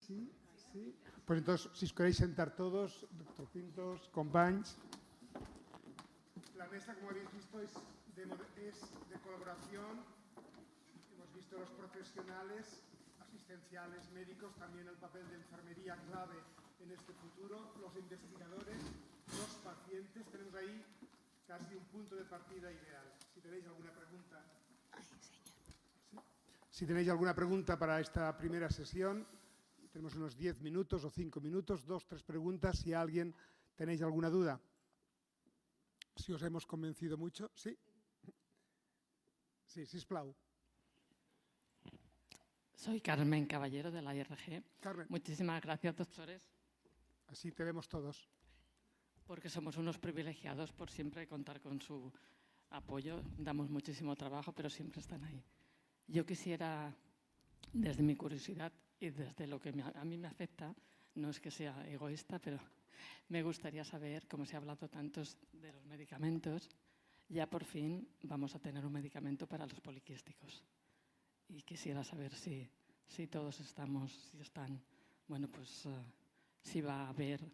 Sí, sí. Pues entonces, si os queréis sentar todos, doctor Pintos, companys. La mesa, como habéis visto, es de colaboración. Hemos visto los profesionales, asistenciales, médicos, también el papel de enfermería clave en este futuro, los investigadores, los pacientes. Tenemos ahí casi un punto de partida ideal. Si tenéis alguna pregunta. Si tenéis alguna pregunta para esta primera sesión, tenemos unos 10 minutos o 5 minutos, 2, 3 preguntas. Si alguien tenéis alguna duda. Si os hemos convencido mucho, ¿sí? Sí, sisplau. Soy Carmen Caballero de la IRG. Carmen. Muchísimas gracias, doctores. Así te vemos todos. Porque somos unos privilegiados por siempre contar con su apoyo. Damos muchísimo trabajo, pero siempre están ahí. Yo quisiera, desde mi curiosidad y desde lo que a mí me afecta, no es que sea egoísta, pero me gustaría saber, como se ha hablado tanto de los medicamentos, ya por fin vamos a tener un medicamento para los poliquísticos. Y quisiera saber si todos están, bueno, pues si va a poder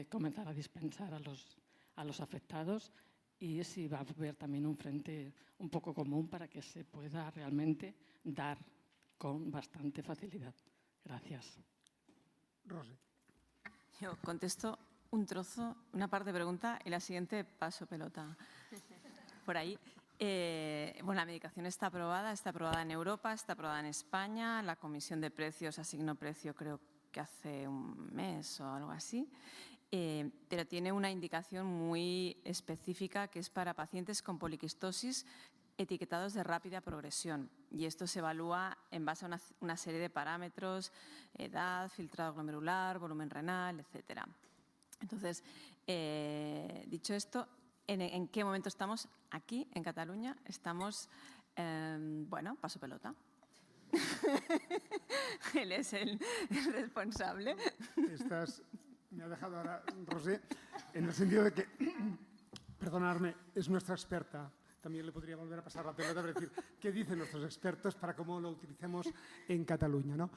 comenzar a dispensar a los afectados y si va a haber también un frente un poco común para que se pueda realmente dar con bastante facilidad. Gracias. Rosy. Yo contesto un trozo, una parte de pregunta y la siguiente paso pelota por ahí. Bueno, la medicación está aprobada en Europa, está aprobada en España. La Comisión de Precios asignó precio creo que hace un mes o algo así. Pero tiene una indicación muy específica que es para pacientes con poliquistosis etiquetados de rápida progresión. Y esto se evalúa en base a una serie de parámetros, edad, filtrado glomerular, volumen renal, etc. Entonces, dicho esto, ¿en qué momento estamos? Aquí, en Cataluña, estamos, bueno, paso pelota. Él es el responsable. Me ha dejado ahora, Rosé, en el sentido de que, perdonadme, es nuestra experta. También le podría volver a pasar la pelota para decir qué dicen nuestros expertos para cómo lo utilicemos en Cataluña, ¿no?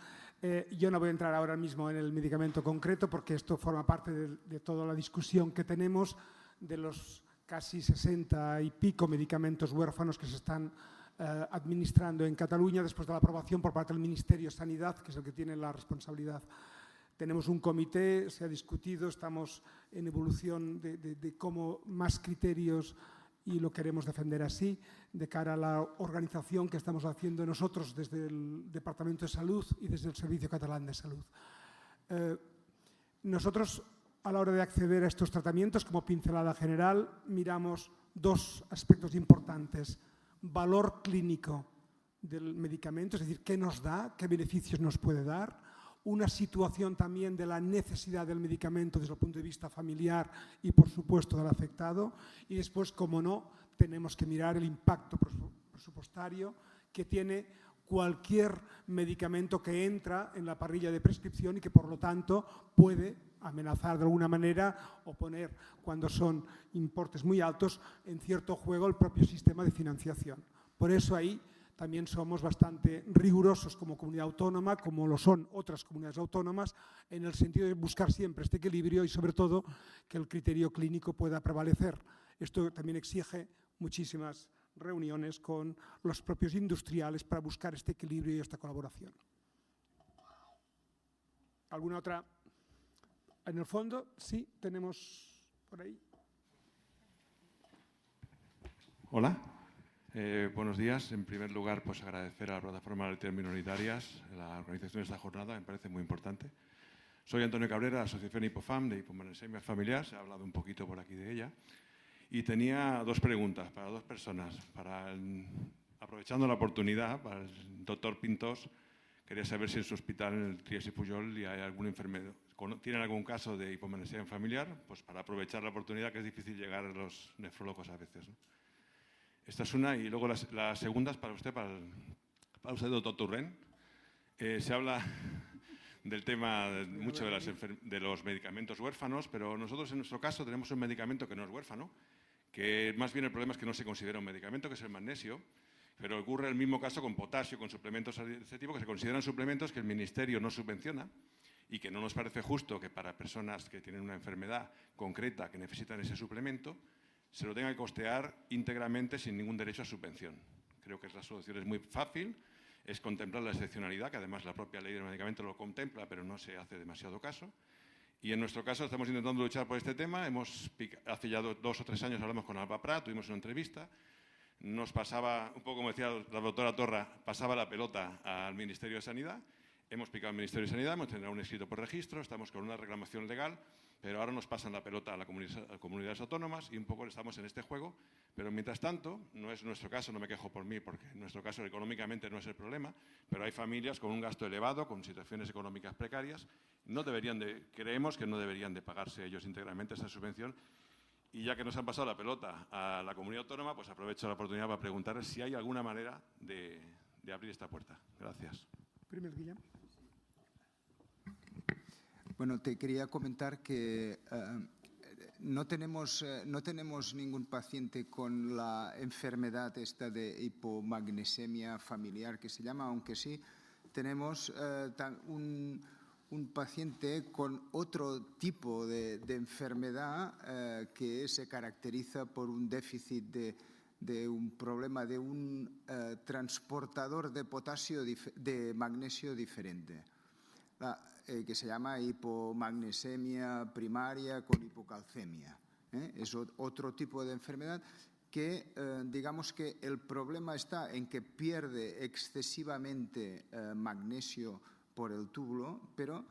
Yo no voy a entrar ahora mismo en el medicamento concreto porque esto forma parte de toda la discusión que tenemos de los casi 60 y pico medicamentos huérfanos que se están administrando en Cataluña después de la aprobación por parte del Ministerio de Sanidad, que es el que tiene la responsabilidad. Tenemos un comité, se ha discutido, estamos en evolución de cómo más criterios y lo queremos defender así, de cara a la organización que estamos haciendo nosotros desde el Departamento de Salud y desde el Servicio Catalán de Salud. Nosotros, a la hora de acceder a estos tratamientos, como pincelada general, miramos dos aspectos importantes. Valor clínico del medicamento, es decir, qué nos da, qué beneficios nos puede dar. Una situación también de la necesidad del medicamento desde el punto de vista familiar y, por supuesto, del afectado. Y después, como no, tenemos que mirar el impacto presupuestario que tiene cualquier medicamento que entra en la parrilla de prescripción y que, por lo tanto, puede amenazar de alguna manera o poner, cuando son importes muy altos, en cierto juego el propio sistema de financiación. Por eso ahí también somos bastante rigurosos como comunidad autónoma, como lo son otras comunidades autónomas, en el sentido de buscar siempre este equilibrio y, sobre todo, que el criterio clínico pueda prevalecer. Esto también exige muchísimas reuniones con los propios industriales para buscar este equilibrio y esta colaboración. ¿Alguna otra? En el fondo, sí, tenemos por ahí. Hola. Buenos días. En primer lugar, pues agradecer a la Plataforma de Letras Minoritarias la organización de esta jornada, me parece muy importante. Soy Antonio Cabrera, de la Asociación Hipofam, de Hipomanesemia Familiar, se ha hablado un poquito por aquí de ella. Y tenía dos preguntas para dos personas. Aprovechando la oportunidad, para el doctor Pintos, quería saber si en su hospital, en el Trias y Pujol, hay algún enfermero, ¿tienen algún caso de hipomanesemia familiar? Pues para aprovechar la oportunidad, que es difícil llegar a los nefrólogos a veces, ¿no? Esta es una, y luego la segunda es para usted, para usted, doctor Turren. Se habla del tema mucho de los medicamentos huérfanos, pero nosotros en nuestro caso tenemos un medicamento que no es huérfano, que más bien el problema es que no se considera un medicamento, que es el magnesio. Pero ocurre el mismo caso con potasio, con suplementos de este tipo, que se consideran suplementos que el Ministerio no subvenciona y que no nos parece justo que para personas que tienen una enfermedad concreta que necesitan ese suplemento, se lo tenga que costear íntegramente sin ningún derecho a subvención. Creo que la solución es muy fácil, es contemplar la excepcionalidad, que además la propia ley del medicamento lo contempla, pero no se hace demasiado caso. Y en nuestro caso estamos intentando luchar por este tema. Hace ya 2 o 3 años hablamos con Alba Prat, tuvimos una entrevista. Nos pasaba, un poco como decía la doctora Torra, pasaba la pelota al Ministerio de Sanidad. Hemos picado al Ministerio de Sanidad, hemos tenido un escrito por registro, estamos con una reclamación legal, pero ahora nos pasan la pelota a las comunidades autónomas y un poco estamos en este juego. Pero mientras tanto, no es nuestro caso, no me quejo por mí, porque en nuestro caso económicamente no es el problema, pero hay familias con un gasto elevado, con situaciones económicas precarias. Creemos que no deberían de pagarse ellos íntegramente esa subvención. Y ya que nos han pasado la pelota a la comunidad autónoma, pues aprovecho la oportunidad para preguntarles si hay alguna manera de abrir esta puerta. Gracias. Primer, Guillem. Bueno, te quería comentar que no tenemos ningún paciente con la enfermedad esta de hipomagnesemia familiar que se llama, aunque sí tenemos un paciente con otro tipo de enfermedad que se caracteriza por un déficit de un problema de un transportador de potasio, de magnesio diferente, que se llama hipomagnesemia primaria con hipocalcemia. Es otro tipo de enfermedad que digamos que el problema está en que pierde excesivamente magnesio por el túbulo, pero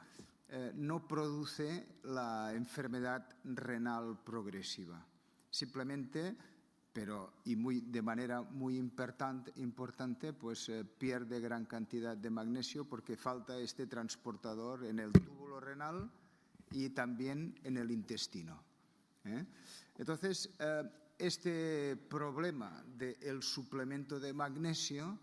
no produce la enfermedad renal progresiva. Simplemente, de manera muy importante, pues pierde gran cantidad de magnesio porque falta este transportador en el túbulo renal y también en el intestino. Entonces, este problema del suplemento de magnesio,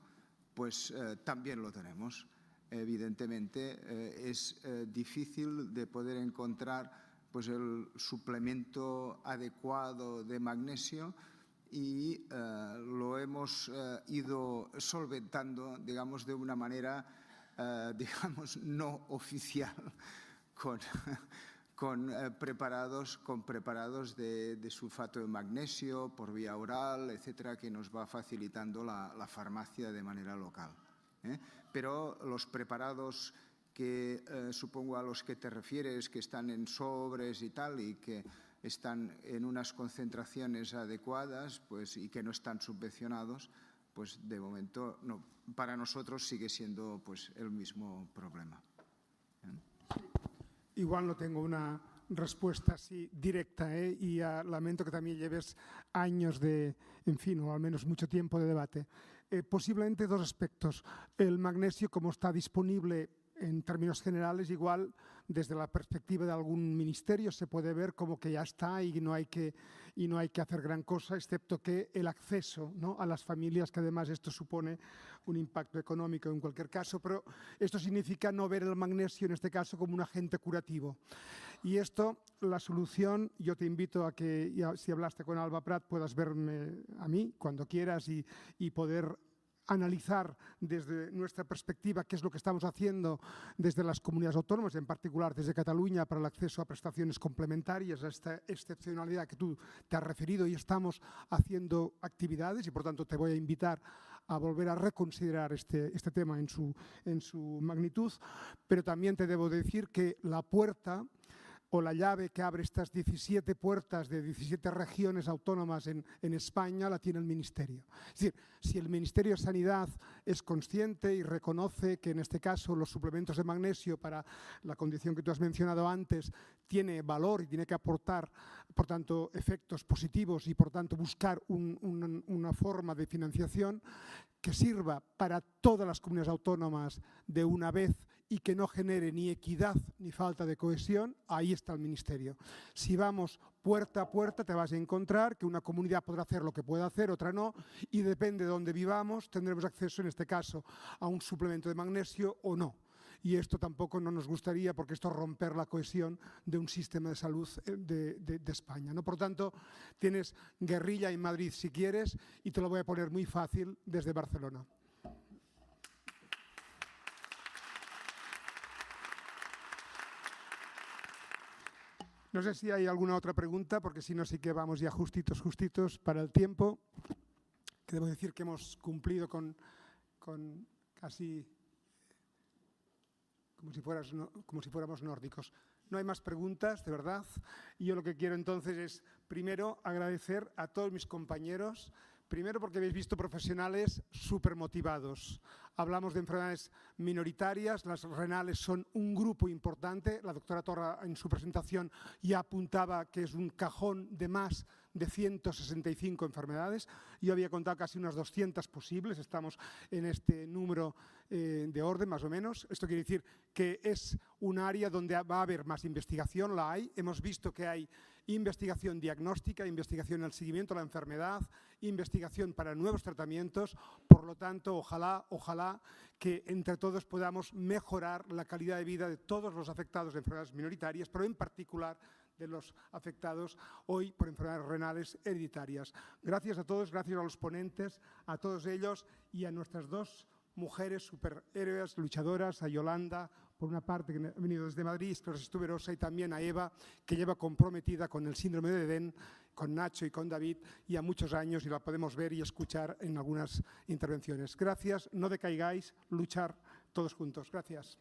pues también lo tenemos. Evidentemente es difícil de poder encontrar pues, el suplemento adecuado de magnesio y lo hemos ido solventando, digamos, de una manera, digamos, no oficial con preparados de sulfato de magnesio por vía oral, etcétera, que nos va facilitando la farmacia de manera local. Pero los preparados que supongo a los que te refieres, que están en sobres y tal, y que están en unas concentraciones adecuadas, pues, y que no están subvencionados, pues de momento no, para nosotros sigue siendo pues, el mismo problema. Igual no tengo una respuesta así directa, y lamento que también lleves años o al menos mucho tiempo de debate. Posiblemente 2 aspectos. El magnesio, como está disponible en términos generales, igual desde la perspectiva de algún ministerio se puede ver como que ya está y no hay que hacer gran cosa, excepto que el acceso, ¿no?, a las familias, que además esto supone un impacto económico en cualquier caso, pero esto significa no ver el magnesio en este caso como un agente curativo. Y esto, la solución, yo te invito a que, si hablaste con Alba Prat, puedas verme a mí cuando quieras y poder analizar desde nuestra perspectiva qué es lo que estamos haciendo desde las comunidades autónomas, en particular desde Cataluña, para el acceso a prestaciones complementarias, a esta excepcionalidad que tú te has referido, y estamos haciendo actividades y por tanto te voy a invitar a volver a reconsiderar este tema en su magnitud, pero también te debo decir que la puerta o la llave que abre estas 17 puertas de 17 regiones autónomas en España la tiene el Ministerio. Es decir, si el Ministerio de Sanidad es consciente y reconoce que en este caso los suplementos de magnesio para la condición que tú has mencionado antes tiene valor y tiene que aportar, por tanto, efectos positivos y por tanto buscar una forma de financiación que sirva para todas las comunidades autónomas de una vez y que no genere ni equidad ni falta de cohesión, ahí está el Ministerio. Si vamos puerta a puerta te vas a encontrar que una comunidad podrá hacer lo que pueda hacer, otra no, y depende de dónde vivamos tendremos acceso en este caso a un suplemento de magnesio o no. y esto tampoco no nos gustaría, porque esto es romper la cohesión de un sistema de salud de España, ¿no? Por lo tanto, tienes guerrilla en Madrid si quieres, y te lo voy a poner muy fácil desde Barcelona. No sé si hay alguna otra pregunta, porque si no sí que vamos ya justitos para el tiempo, que debo decir que hemos cumplido con casi como si fuéramos nórdicos. No hay más preguntas, de verdad. Y yo lo que quiero entonces es, primero, agradecer a todos mis compañeros, primero porque habéis visto profesionales súper motivados. Hablamos de enfermedades minoritarias, las renales son un grupo importante. La doctora Torra en su presentación ya apuntaba que es un cajón de más de 165 enfermedades. Yo había contado casi unas 200 posibles, estamos en este número de orden más o menos. Esto quiere decir que es un área donde va a haber más investigación, la hay. Hemos visto que hay investigación diagnóstica, investigación en el seguimiento de la enfermedad, investigación para nuevos tratamientos. Por lo tanto, ojalá que entre todos podamos mejorar la calidad de vida de todos los afectados de enfermedades minoritarias, pero en particular de los afectados hoy por enfermedades renales hereditarias. Gracias a todos, gracias a los ponentes, a todos ellos y a nuestras dos mujeres superhéroes, luchadoras, a Yolanda, por una parte, que ha venido desde Madrid, esclerosis tuberosa, y también a Eva, que lleva comprometida con el síndrome de Edén, con Nacho y con David, y a muchos años, y la podemos ver y escuchar en algunas intervenciones. Gracias, no decaigáis, luchar todos juntos. Gracias.